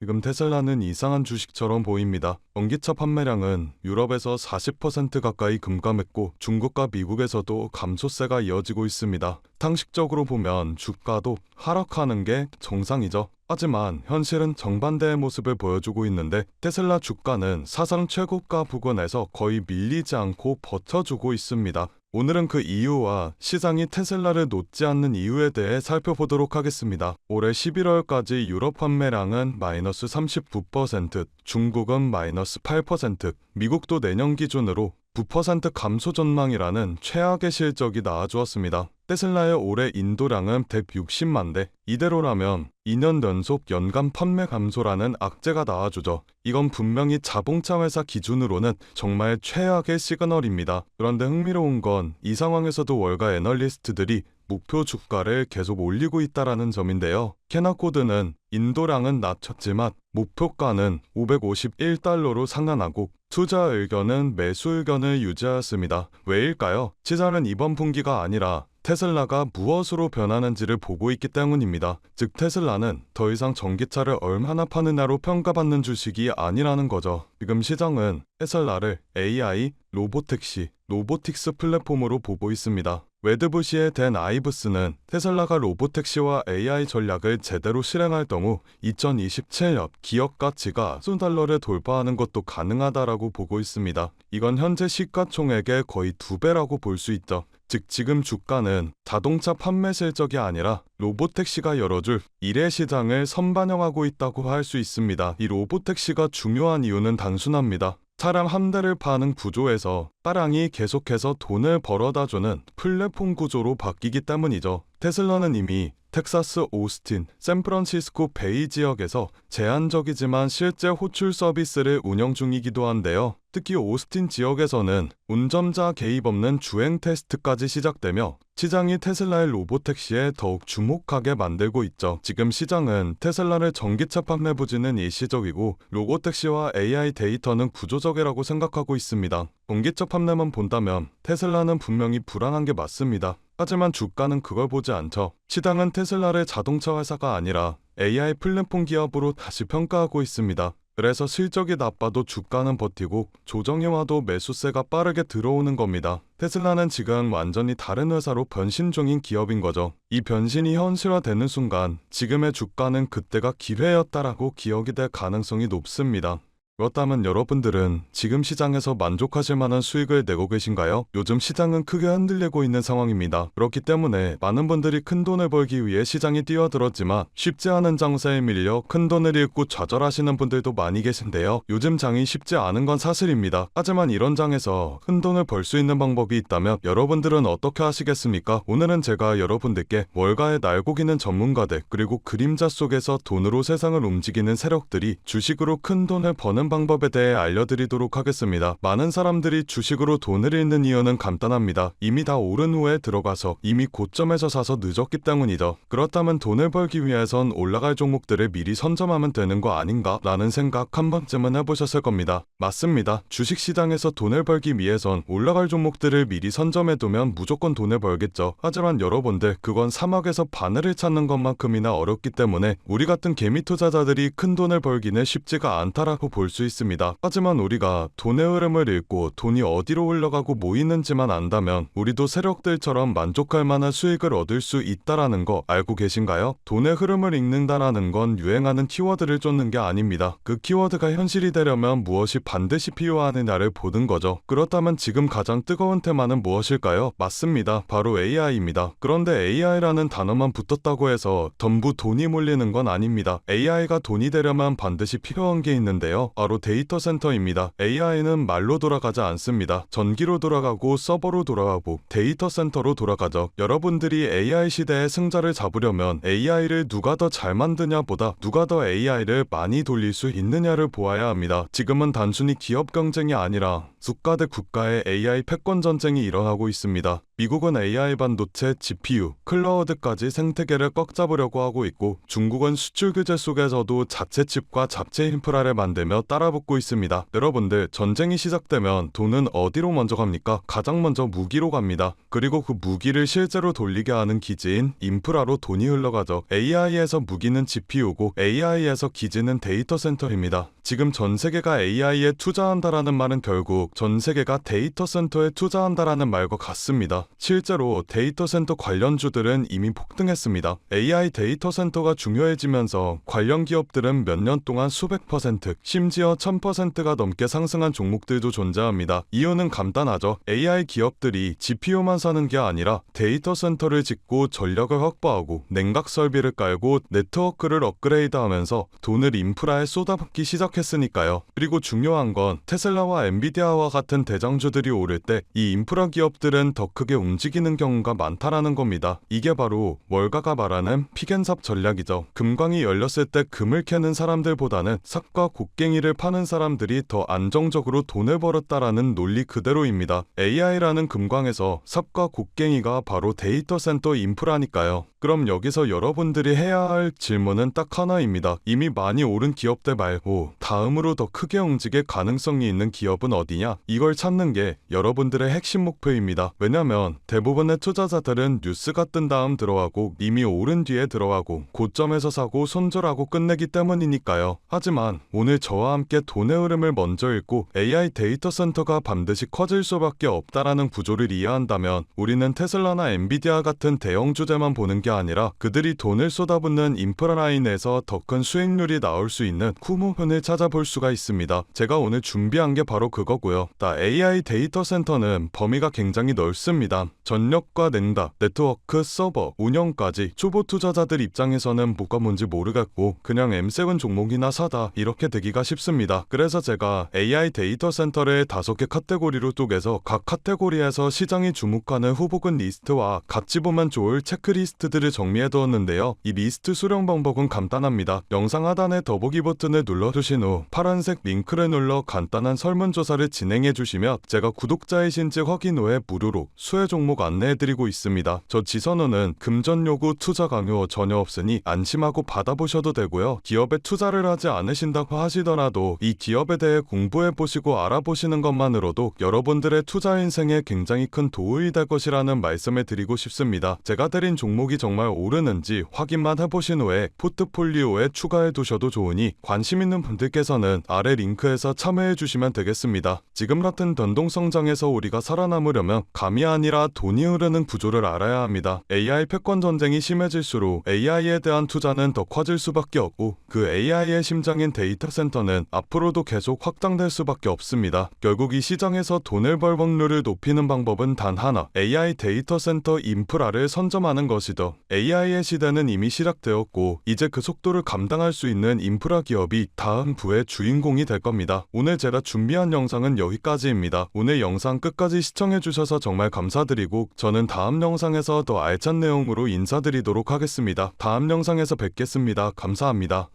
지금 테슬라는 이상한 주식처럼 보입니다. 전기차 판매량은 유럽에서 40% 가까이 급감했고 중국과 미국에서도 감소세가 이어지고 있습니다. 상식적으로 보면 주가도 하락하는 게 정상이죠. 하지만 현실은 정반대의 모습을 보여주고 있는데 테슬라 주가는 사상 최고가 부근에서 거의 밀리지 않고 버텨주고 있습니다. 오늘은 그 이유와 시장이 테슬라를 놓지 않는 이유에 대해 살펴보도록 하겠습니다. 올해 11월까지 유럽 판매량은 마이너스 39%, 중국은 마이너스 8%, 미국도 내년 기준으로 9% 감소 전망이라는 최악의 실적이 나와주었습니다. 테슬라의 올해 인도량은 160만 대, 이대로라면 2년 연속 연간 판매 감소라는 악재가 나와주죠. 이건 분명히 자동차 회사 기준으로는 정말 최악의 시그널입니다. 그런데 흥미로운 건 이 상황에서도 월가 애널리스트들이 목표 주가를 계속 올리고 있다는 점인데요. 캐나코드는 인도량은 낮췄지만 목표가는 551달러로 상한하고 투자 의견은 매수 의견을 유지하였습니다. 왜일까요? 시장은 이번 분기가 아니라 테슬라가 무엇으로 변하는지를 보고 있기 때문입니다. 즉 테슬라는 더 이상 전기차를 얼마나 파느냐로 평가받는 주식이 아니라는 거죠. 지금 시장은 테슬라를 AI, 로보택시, 로보틱스 플랫폼으로 보고 있습니다. 웨드부시의 댄 아이브스는 테슬라가 로보택시와 AI 전략을 제대로 실행할 경우 2027년 기업 가치가 $1,000를 돌파하는 것도 가능하다라고 보고 있습니다. 이건 현재 시가총액의 거의 2배라고 볼 수 있죠. 즉 지금 주가는 자동차 판매 실적이 아니라 로보택시가 열어줄 미래 시장을 선반영하고 있다고 할 수 있습니다. 이 로보택시가 중요한 이유는 단순합니다. 차량 한 대를 파는 구조에서 차량이 계속해서 돈을 벌어다주는 플랫폼 구조로 바뀌기 때문이죠. 테슬라는 이미 텍사스 오스틴, 샌프란시스코 베이 지역에서 제한적이지만 실제 호출 서비스를 운영 중이기도 한데요. 특히 오스틴 지역에서는 운전자 개입 없는 주행 테스트까지 시작되며 시장이 테슬라의 로보택시에 더욱 주목하게 만들고 있죠. 지금 시장은 테슬라를 전기차 판매 부진은 일시적이고 로보택시와 AI 데이터는 구조적이라고 생각하고 있습니다. 전기차 판매만 본다면 테슬라는 분명히 불안한 게 맞습니다. 하지만 주가는 그걸 보지 않죠. 시장은 테슬라를 자동차 회사가 아니라 AI 플랫폼 기업으로 다시 평가하고 있습니다. 그래서 실적이 나빠도 주가는 버티고 조정이 와도 매수세가 빠르게 들어오는 겁니다. 테슬라는 지금 완전히 다른 회사로 변신 중인 기업인 거죠. 이 변신이 현실화되는 순간 지금의 주가는 그때가 기회였다라고 기억이 될 가능성이 높습니다. 그렇다면 여러분들은 지금 시장에서 만족하실 만한 수익을 내고 계신가요? 요즘 시장은 크게 흔들리고 있는 상황입니다. 그렇기 때문에 많은 분들이 큰돈을 벌기 위해 시장에 뛰어들었지만 쉽지 않은 장세에 밀려 큰돈을 잃고 좌절하시는 분들도 많이 계신데요. 요즘 장이 쉽지 않은 건 사실입니다. 하지만 이런 장에서 큰돈을 벌 수 있는 방법이 있다면 여러분들은 어떻게 하시겠습니까? 오늘은 제가 여러분들께 월가의 날고기는 전문가들 그리고 그림자 속에서 돈으로 세상을 움직이는 세력들이 주식으로 큰돈을 버는 방법에 대해 알려드리도록 하겠습니다. 많은 사람들이 주식으로 돈을 잃는 이유는 간단합니다. 이미 다 오른 후에 들어가서 이미 고점에서 사서 늦었기 때문이죠. 그렇다면 돈을 벌기 위해선 올라갈 종목들을 미리 선점하면 되는 거 아닌가? 라는 생각 한 번쯤은 해보셨을 겁니다. 맞습니다. 주식시장에서 돈을 벌기 위해선 올라갈 종목들을 미리 선점해두면 무조건 돈을 벌겠죠. 하지만 여러분들 그건 사막에서 바늘을 찾는 것만큼이나 어렵기 때문에 우리 같은 개미 투자자들이 큰 돈을 벌기는 쉽지가 않다라고 볼 수 있습니다. 하지만 우리가 돈의 흐름을 읽고 돈이 어디로 흘러가고 모이는지만 안다면 우리도 세력들처럼 만족할 만한 수익을 얻을 수 있다라는 거 알고 계신가요? 돈의 흐름을 읽는다라는 건 유행하는 키워드를 쫓는 게 아닙니다. 그 키워드가 현실이 되려면 무엇이 반드시 필요하느냐를 보는 거죠. 그렇다면 지금 가장 뜨거운 테마는 무엇일까요? 맞습니다. 바로 AI입니다. 그런데 AI라는 단어만 붙었다고 해서 전부 돈이 몰리는 건 아닙니다. AI가 돈이 되려면 반드시 필요한 게 있는데요. 바로 데이터 센터입니다. AI는 말로 돌아가지 않습니다. 전기로 돌아가고 서버로 돌아가고 데이터 센터로 돌아가죠. 여러분들이 AI 시대의 승자를 잡으려면 AI를 누가 더 잘 만드냐 보다 누가 더 AI를 많이 돌릴 수 있느냐를 보아야 합니다. 지금은 단순히 기업 경쟁이 아니라 국가 대 국가의 AI 패권 전쟁이 일어나고 있습니다. 미국은 AI 반도체, GPU, 클라우드까지 생태계를 꽉 잡으려고 하고 있고, 중국은 수출 규제 속에서도 자체 칩과 자체 인프라를 만들며 따라붙고 있습니다. 여러분들, 전쟁이 시작되면 돈은 어디로 먼저 갑니까? 가장 먼저 무기로 갑니다. 그리고 그 무기를 실제로 돌리게 하는 기지인 인프라로 돈이 흘러가죠. AI에서 무기는 GPU고 AI에서 기지는 데이터 센터입니다. 지금 전 세계가 AI에 투자한다라는 말은 결국 전 세계가 데이터 센터에 투자한다라는 말과 같습니다. 실제로 데이터 센터 관련주들은 이미 폭등했습니다. AI 데이터 센터가 중요해지면서 관련 기업들은 몇 년 동안 수백 %, 심지어 1000%가 넘게 상승한 종목들도 존재합니다. 이유는 간단하죠. AI 기업들이 GPU만 사는 게 아니라 데이터 센터를 짓고 전력을 확보하고 냉각 설비를 깔고 네트워크를 업그레이드하면서 돈을 인프라에 쏟아붓기 시작했으니까요. 그리고 중요한 건 테슬라와 엔비디아와 같은 대장주들이 오를 때 이 인프라 기업들은 더 크게 움직이는 경우가 많다라는 겁니다. 이게 바로 월가가 말하는 픽앤삽 전략이죠. 금광이 열렸을 때 금을 캐는 사람들보다는 삽과 곡괭이를 파는 사람들이 더 안정적으로 돈을 벌었다라는 논리 그대로입니다. AI라는 금광에서 삽과 곡괭이가 바로 데이터 센터 인프라니까요. 그럼 여기서 여러분들이 해야 할 질문은 딱 하나입니다. 이미 많이 오른 기업들 말고 다음으로 더 크게 움직일 가능성이 있는 기업은 어디냐? 이걸 찾는 게 여러분들의 핵심 목표입니다. 왜냐면 대부분의 투자자들은 뉴스가 뜬 다음 들어가고 이미 오른 뒤에 들어가고 고점에서 사고 손절하고 끝내기 때문이니까요. 하지만 오늘 저와 함께 돈의 흐름을 먼저 읽고 AI 데이터 센터가 반드시 커질 수밖에 없다라는 구조를 이해한다면 우리는 테슬라나 엔비디아 같은 대형 주제만 보는 게 아니라 그들이 돈을 쏟아붓는 인프라 라인에서 더 큰 수익률이 나올 수 있는 후무훈을 찾아볼 수가 있습니다. 제가 오늘 준비한 게 바로 그거고요. AI 데이터 센터는 범위가 굉장히 넓습니다. 전력과 냉각, 네트워크, 서버, 운영까지 초보 투자자들 입장에서는 뭐가 뭔지 모르겠고 그냥 M7 종목이나 사다 이렇게 되기가 쉽습니다. 그래서 제가 AI 데이터 센터를 5개 카테고리로 쪼개서 각 카테고리에서 시장이 주목하는 후보군 리스트와 같이 보면 좋을 체크리스트들을 정리해두었는데요. 이 리스트 수령 방법은 간단합니다. 영상 하단에 더보기 버튼을 눌러주신 후 파란색 링크를 눌러 간단한 설문조사를 진행해주시면 제가 구독자이신지 확인 후에 무료로 수혜 종목 안내해드리고 있습니다. 저 지선우는 금전 요구 투자 강요 전혀 없으니 안심하고 받아보셔도 되고요. 기업에 투자를 하지 않으신다고 하시더라도 이 기업에 대해 공부해보시고 알아보시는 것만으로도 여러분들의 투자 인생에 굉장히 큰 도움이 될 것이라는 말씀을 드리고 싶습니다. 제가 드린 종목이 정말 오르는지 확인만 해보신 후에 포트폴리오에 추가해 두셔도 좋으니 관심 있는 분들께서는 아래 링크에서 참여해 주시면 되겠습니다. 지금 같은 변동성장에서 우리가 살아남으려면 감이 아니라 돈이 흐르는 구조를 알아야 합니다. AI 패권 전쟁이 심해질수록 AI에 대한 투자는 더 커질 수밖에 없고 그 AI의 심장인 데이터 센터는 앞으로도 계속 확장될 수밖에 없습니다. 결국 이 시장에서 돈을 벌 확률을 높이는 방법은 단 하나, AI 데이터 센터 인프라를 선점하는 것이죠. AI의 시대는 이미 시작되었고 이제 그 속도를 감당할 수 있는 인프라 기업이 다음 부의 주인공이 될 겁니다. 오늘 제가 준비한 영상은 여기까지입니다. 오늘 영상 끝까지 시청해주셔서 정말 감사드리고 저는 다음 영상에서 더 알찬 내용으로 인사드리도록 하겠습니다. 다음 영상에서 뵙겠습니다. 감사합니다.